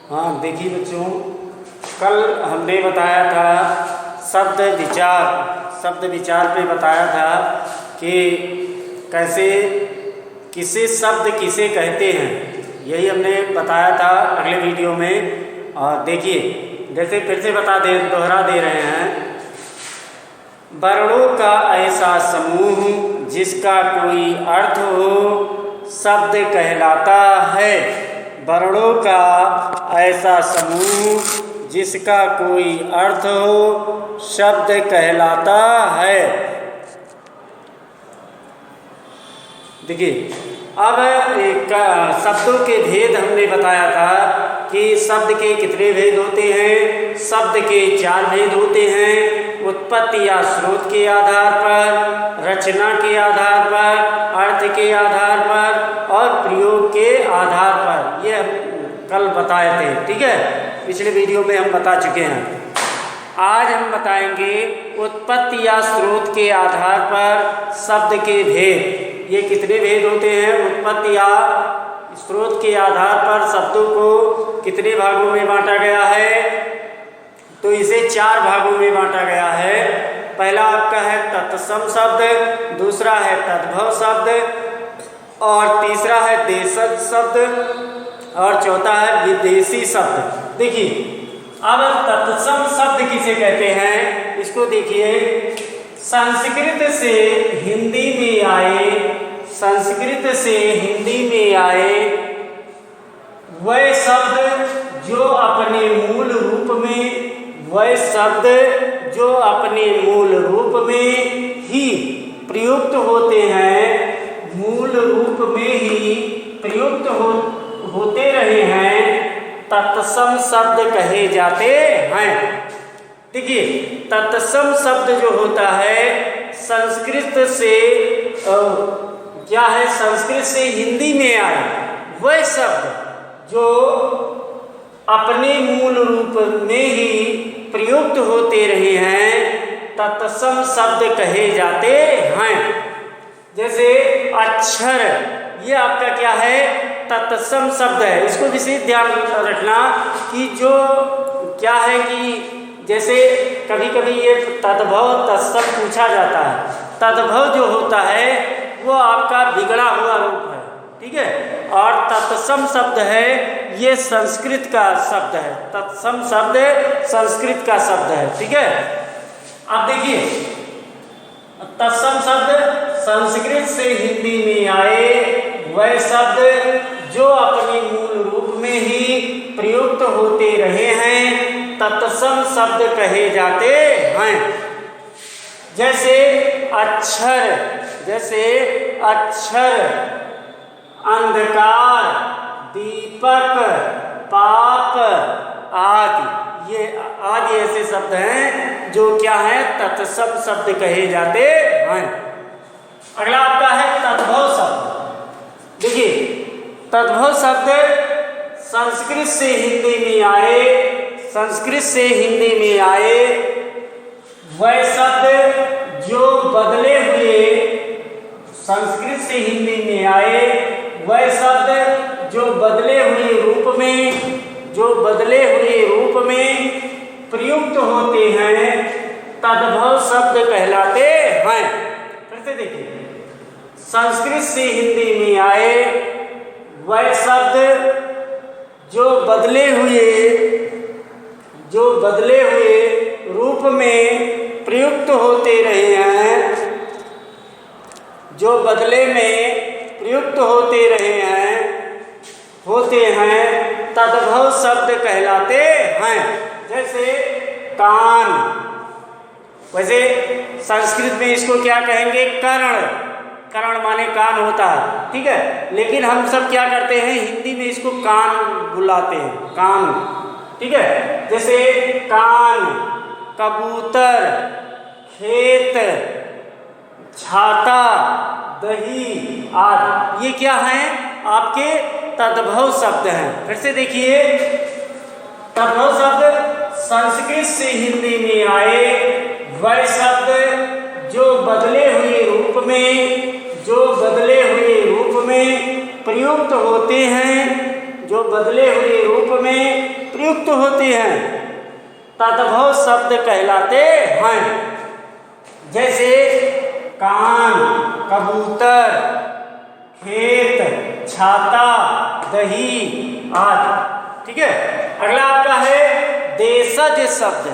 हाँ देखिए बच्चों, कल हमने बताया था शब्द विचार पे बताया था कि कैसे किसे शब्द किसे कहते हैं, यही हमने बताया था अगले वीडियो में। और देखिए जैसे फिर से दोहरा दे रहे हैं, वर्णों का ऐसा समूह जिसका कोई अर्थ हो शब्द कहलाता है। वर्णों का ऐसा समूह जिसका कोई अर्थ हो शब्द कहलाता है। देखिए अब एक शब्दों के भेद हमने बताया था कि शब्द के कितने भेद होते हैं। शब्द के 4 भेद होते हैं, उत्पत्ति या स्रोत के आधार पर, रचना के आधार पर, अर्थ के आधार पर और प्रयोग के आधार पर। ये हम कल बताए थे, ठीक है, पिछले वीडियो में हम बता चुके हैं। आज हम बताएंगे उत्पत्ति या स्रोत के आधार पर शब्द के भेद। ये कितने भेद होते हैं? उत्पत्ति या स्रोत के आधार पर शब्दों को कितने भागों में बांटा गया है? तो इसे 4 भागों में बांटा गया है। पहला आपका है तत्सम शब्द, दूसरा है तद्भव शब्द और तीसरा है देशज शब्द और चौथा है विदेशी शब्द। देखिए अब तत्सम शब्द किसे कहते हैं, इसको देखिए। संस्कृत से हिंदी में आए वह शब्द जो अपने मूल रूप में ही प्रयुक्त होते हैं, होते रहे हैं, तत्सम शब्द कहे जाते हैं। देखिए तत्सम शब्द जो होता है संस्कृत से हिंदी में आए वह शब्द जो अपने मूल रूप में ही प्रयुक्त होते रहे हैं, तत्सम शब्द कहे जाते हैं। जैसे अक्षर, ये आपका क्या है? तत्सम शब्द है। इसको विशेष ध्यान रखना कि जो क्या है कि जैसे कभी कभी ये तद्भव तत्सम पूछा जाता है। तद्भव जो होता है वो आपका बिगड़ा हुआ रूप है, ठीक है, और तत्सम शब्द है ये संस्कृत का शब्द है। तत्सम शब्द संस्कृत का शब्द है, ठीक है। अब देखिए तत्सम शब्द संस्कृत से हिंदी में आए वह शब्द जो अपने मूल रूप में ही प्रयुक्त होते रहे हैं, तत्सम शब्द कहे जाते हैं। जैसे अक्षर, अंधकार, दीपक, पाप आदि, ये आदि ऐसे शब्द हैं जो क्या है? तत्सम शब्द कहे जाते हैं। अगला आपका है तद्भव शब्द। देखिए तद्भव शब्द संस्कृत से हिंदी में आए वह शब्द जो बदले हुए संस्कृत से हिंदी में आए वह शब्द जो बदले हुए रूप में प्रयुक्त होते हैं, तद्भव शब्द कहलाते हैं। फिर से देखिए संस्कृत से हिंदी में आए वह शब्द जो बदले हुए रूप में प्रयुक्त होते रहे हैं, होते हैं, तद्भव शब्द कहलाते हैं। जैसे कान, वैसे संस्कृत में इसको क्या कहेंगे? कर्ण माने कान होता है, ठीक है, लेकिन हम सब क्या करते हैं हिंदी में इसको कान बुलाते हैं, कान, ठीक है। जैसे कान, कबूतर, खेत, छाता, दही आदि, ये क्या हैं? आपके तद्भव शब्द हैं। फिर से देखिए तद्भव शब्द संस्कृत से हिंदी में आए वह शब्द जो बदले हुए रूप में प्रयुक्त होते हैं, जो बदले हुए रूप में प्रयुक्त होते हैं तद्भव शब्द कहलाते हैं। जैसे कान, कबूतर, खेत, छाता, दही आदि। ठीक है। अगला आपका है देशज शब्द।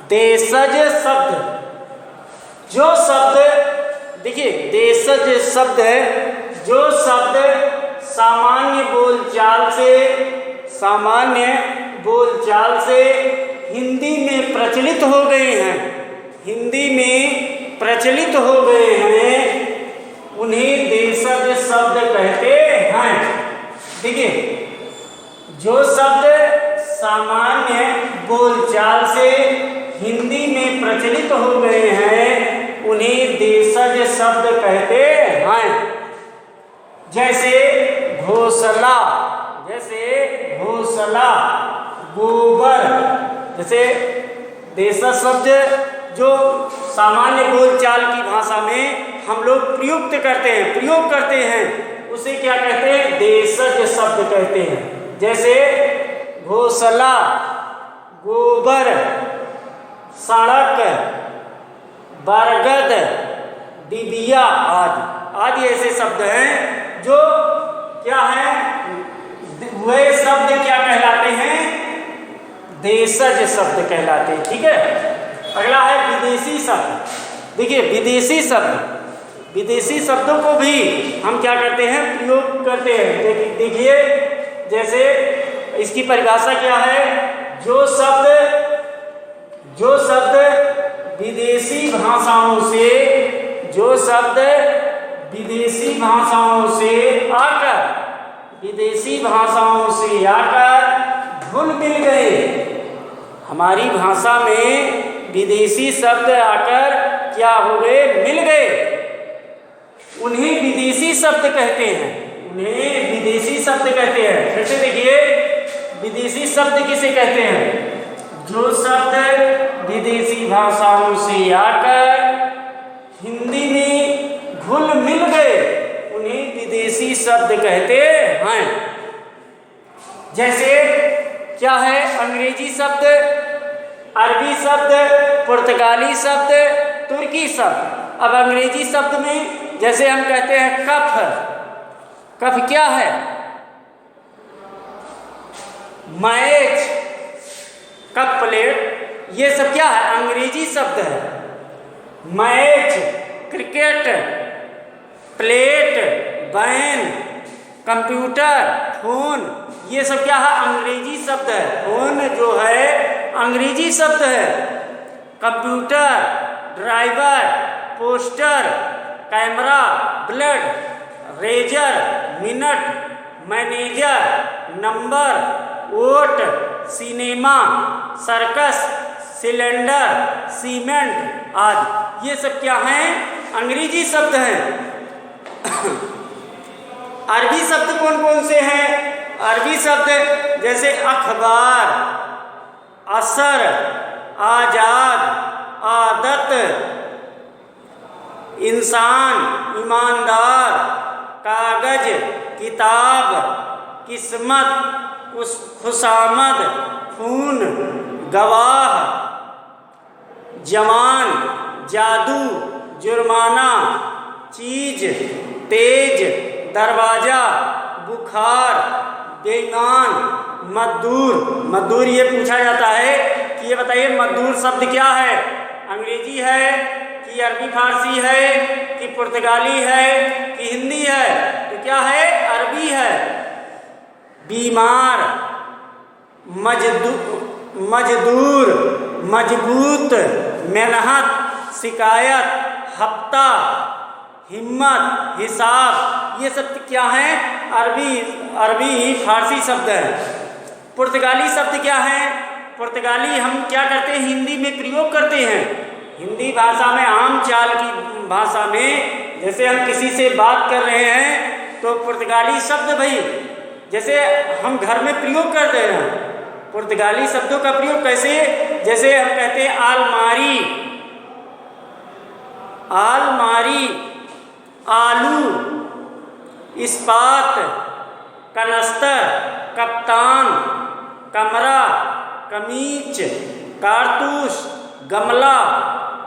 देशज शब्द, जो शब्द देखिए देशज शब्द है जो शब्द सामान्य बोलचाल से हिंदी में प्रचलित हो गए हैं, हिंदी में प्रचलित हो गए हैं, उन्हें देशज शब्द कहते हैं। देखिए जो शब्द सामान्य बोलचाल से हिंदी में प्रचलित हो गए हैं उन्हें देशज शब्द कहते हैं। जैसे घोंसला, गोबर। जैसे देशज शब्द जो सामान्य बोलचाल की भाषा में हम लोग प्रयोग करते हैं उसे क्या कहते हैं? देशज शब्द कहते हैं। जैसे घोंसला, गोबर, सड़क, बरगद, डिबिया आदि ऐसे शब्द हैं जो क्या है, वे शब्द क्या कहलाते हैं? देशज शब्द कहलाते हैं। ठीक है। अगला है विदेशी शब्द। देखिए विदेशी शब्दों को भी हम क्या करते हैं? प्रयोग करते हैं। देखिए जैसे इसकी परिभाषा क्या है? जो शब्द विदेशी भाषाओं से आकर घुल मिल गए, हमारी भाषा में विदेशी शब्द आकर क्या हो गए? मिल गए, उन्हें विदेशी शब्द कहते हैं। फिर से देखिए विदेशी शब्द किसे कहते हैं? जो शब्द विदेशी भाषाओं से आकर हिंदी में घुल मिल गए उन्हें विदेशी शब्द कहते हैं। जैसे क्या है? अंग्रेजी शब्द, अरबी शब्द, पुर्तगाली शब्द, तुर्की शब्द। अब अंग्रेजी शब्द में जैसे हम कहते हैं कफ क्या है? मैच, कप प्लेट, ये सब क्या है? अंग्रेजी शब्द है। Match, cricket, plate, ban, computer, phone, ये सब क्या है? अंग्रेजी शब्द है। फोन जो है अंग्रेजी शब्द है। Computer, driver, poster, camera, blood, razor, minute, manager, number, vote, cinema, circus, cylinder, cement आदि, ये सब क्या हैं? अंग्रेजी शब्द हैं। अरबी शब्द कौन कौन से हैं? अरबी शब्द जैसे अखबार, असर, आजाद, आदत, इंसान, ईमानदार, कागज, किताब, किस्मत, खुशामद, खून, गवाह, जवान, जादू, जुर्माना, चीज, तेज, दरवाजा, बुखार, बेईमान, मजदूर। ये पूछा जाता है कि ये बताइए मजदूर शब्द क्या है? अंग्रेजी है कि अरबी फारसी है कि पुर्तगाली है कि हिंदी है? तो क्या है? अरबी है। बीमार, मजदूर, मजबूत, मेहनत, शिकायत, हफ्ता, हिम्मत, हिसाब, ये सब क्या है? अरबी फारसी शब्द है। पुर्तगाली शब्द क्या है? पुर्तगाली हम क्या करते हैं? हिंदी में प्रयोग करते हैं। हिंदी भाषा में, आम चाल की भाषा में, जैसे हम किसी से बात कर रहे हैं तो पुर्तगाली शब्द भाई जैसे हम घर में प्रयोग करते हैं, पुर्तगाली शब्दों का प्रयोग कैसे? जैसे हम कहते हैं आलमारी, आलू, इस्पात, कनस्तर, कप्तान, कमरा, कमीज, कारतूस, गमला,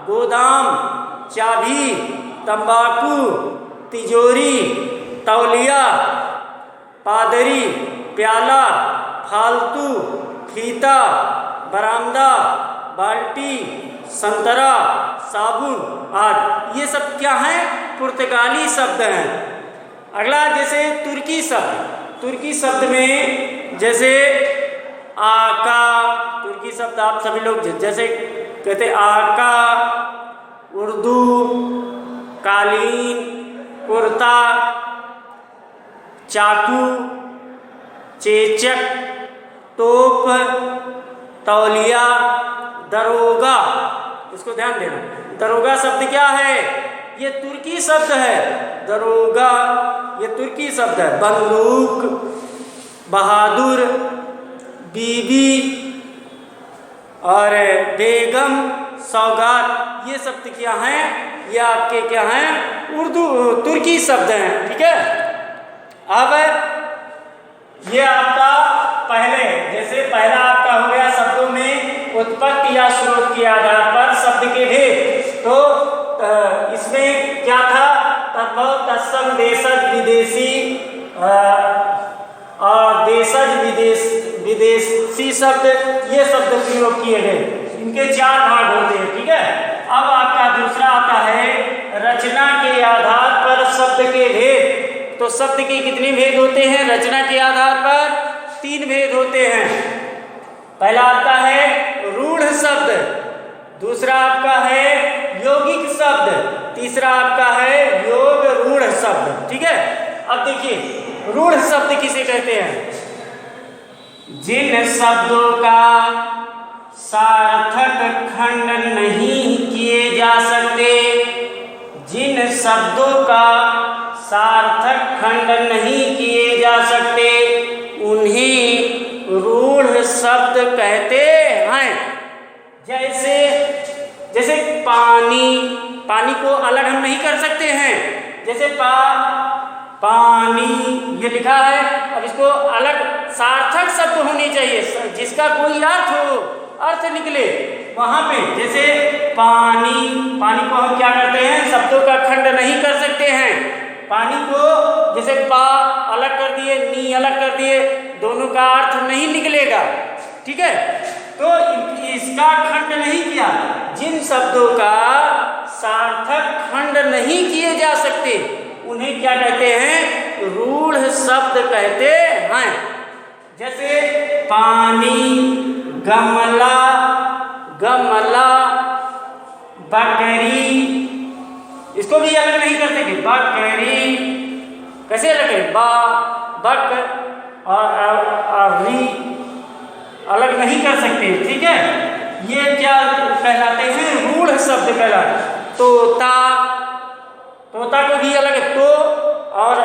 गोदाम, चाबी, तंबाकू, तिजोरी, तौलिया, पादरी, प्याला, फालतू, फीता, बरामदा, बाल्टी, संतरा, साबुन आदि। ये सब क्या हैं? पुर्तगाली शब्द हैं। अगला जैसे तुर्की शब्द, तुर्की शब्द में जैसे आका, तुर्की शब्द आप सभी लोग जैसे कहते आका, उर्दू, कालीन, कुर्ता, चाकू, चेचक, टोप, तौलिया, दरोगा। इसको ध्यान देना, दरोगा शब्द क्या है? ये तुर्की शब्द है। दरोगा ये तुर्की शब्द है। बंदूक, बहादुर, बीबी और बेगम, सौगात, ये शब्द क्या हैं? ये आपके क्या हैं? उर्दू तुर्की शब्द हैं। ठीक है। अब ये आपका पहले, जैसे पहला आपका हो गया शब्दों में उत्पत्ति या स्रोत के आधार पर शब्द के भेद। तो इसमें क्या था? तद्भव, तत्सम, देशज, विदेशी और देशज, विदेशी शब्द, ये शब्द प्रयोग किए गए। इनके 4 भाग होते हैं। ठीक है। अब आपका दूसरा आता है रचना के आधार पर शब्द के भेद। तो शब्द के कितने भेद होते हैं? रचना के आधार पर 3 भेद होते हैं। पहला आपका है रूढ़ शब्द, दूसरा आपका है यौगिक शब्द, तीसरा आपका है योग रूढ़ शब्द। ठीक है। अब देखिए रूढ़ शब्द किसे कहते हैं? जिन शब्दों का सार्थक खंड नहीं किए जा सकते, जिन शब्दों का सार्थक खंड नहीं किए जा सकते, उन्हें रूढ़ शब्द कहते हैं। जैसे पानी, पानी को अलग हम नहीं कर सकते हैं। जैसे पानी ये लिखा है, अब इसको अलग सार्थक शब्द होने चाहिए जिसका कोई अर्थ हो, अर्थ निकले वहां पे। जैसे पानी, पानी को हम क्या करते हैं? शब्दों का खंड नहीं कर सकते हैं। पानी को जैसे पा अलग कर दिए, नी अलग कर दिए, दोनों का अर्थ नहीं निकलेगा। ठीक है। तो इसका खंड नहीं किया। जिन शब्दों का सार्थक खंड नहीं किए जा सकते, उन्हें क्या कहते हैं? रूढ़ शब्द कहते हैं। जैसे पानी, गमला, गमला, बकरी, इसको भी अलग नहीं करते कि बकरी कैसे रखे? बक और अवरी अलग नहीं कर सकते। ठीक है। ये क्या कहलाते हैं? रूढ़ शब्द कहलाते। तोता, तोता को भी अलग तो और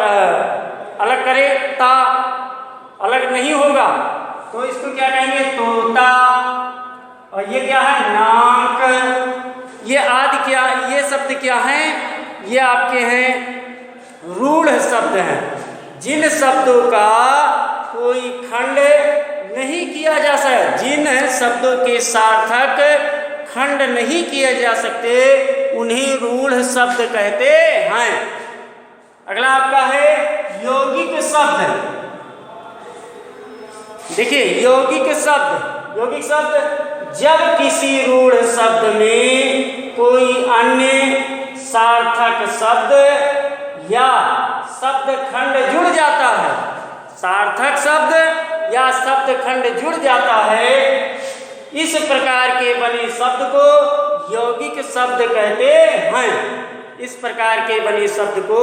अलग करे ता, अलग नहीं होगा, तो इसको क्या कहेंगे? तोता। और ये क्या है? नाक। ये आदि क्या, ये शब्द क्या हैं? ये आपके हैं रूढ़ शब्द हैं। जिन शब्दों का कोई खंड नहीं किया जा सकता, जिन शब्दों के सार्थक खंड नहीं किए जा सकते, उन्हें रूढ़ शब्द कहते हैं। अगला आपका है यौगिक शब्द। देखिए यौगिक शब्द, यौगिक शब्द जब किसी रूढ़ शब्द में कोई अन्य सार्थक शब्द या शब्द खंड जुड़ जाता है, सार्थक शब्द या शब्द खंड जुड़ जाता है, इस प्रकार के बने शब्द को यौगिक शब्द कहते हैं। इस प्रकार के बने शब्द को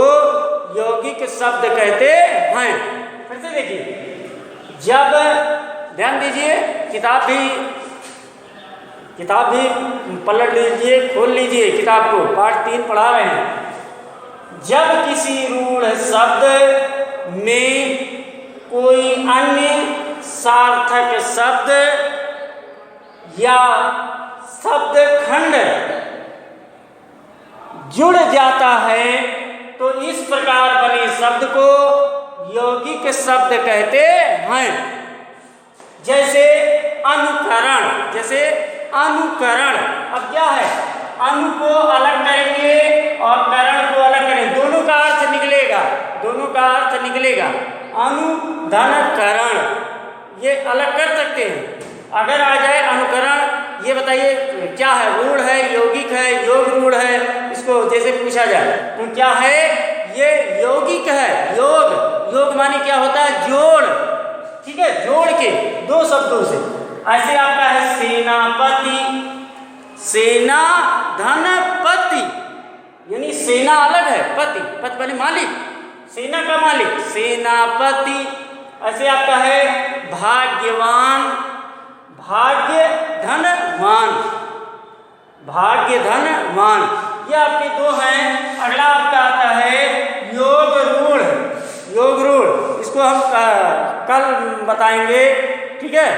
यौगिक शब्द कहते हैं। फिर से देखिए, जब ध्यान दीजिए, किताब भी पलट लीजिए, खोल लीजिए किताब को, पाठ 3 पढ़ा रहे हैं। जब किसी रूढ़ शब्द में कोई अन्य सार्थक शब्द या शब्द खंड जुड़ जाता है, तो इस प्रकार बने शब्द को यौगिक शब्द कहते हैं। जैसे अनुकरण, जैसे अनुकरण। अब क्या है, अनु को अलग करेंगे और करण को अलग करेंगे, दोनों का अर्थ निकलेगा, दोनों का अर्थ निकलेगा। अनु धन करण, ये अलग कर सकते हैं। अगर आ जाए अनुकरण, ये बताइए क्या है, रूढ़ है, यौगिक है, योग रूढ़ है, इसको जैसे पूछा जाए तो क्या है, ये यौगिक है। योग, योग माने क्या होता है, जोड़, ठीक है, जोड़ के दो शब्दों से। ऐसे आपका है सेनापति, सेना धनपति, यानी सेना अलग है, पति, पति माने मालिक, सेना का मालिक, सेनापति। ऐसे आपका है भाग्यवान, भाग्य धनवान, भाग्य धनवान, ये आपके दो हैं। अगला आपका आता है योग रूढ़, योग रूढ़, इसको हम कल बताएंगे, ठीक है।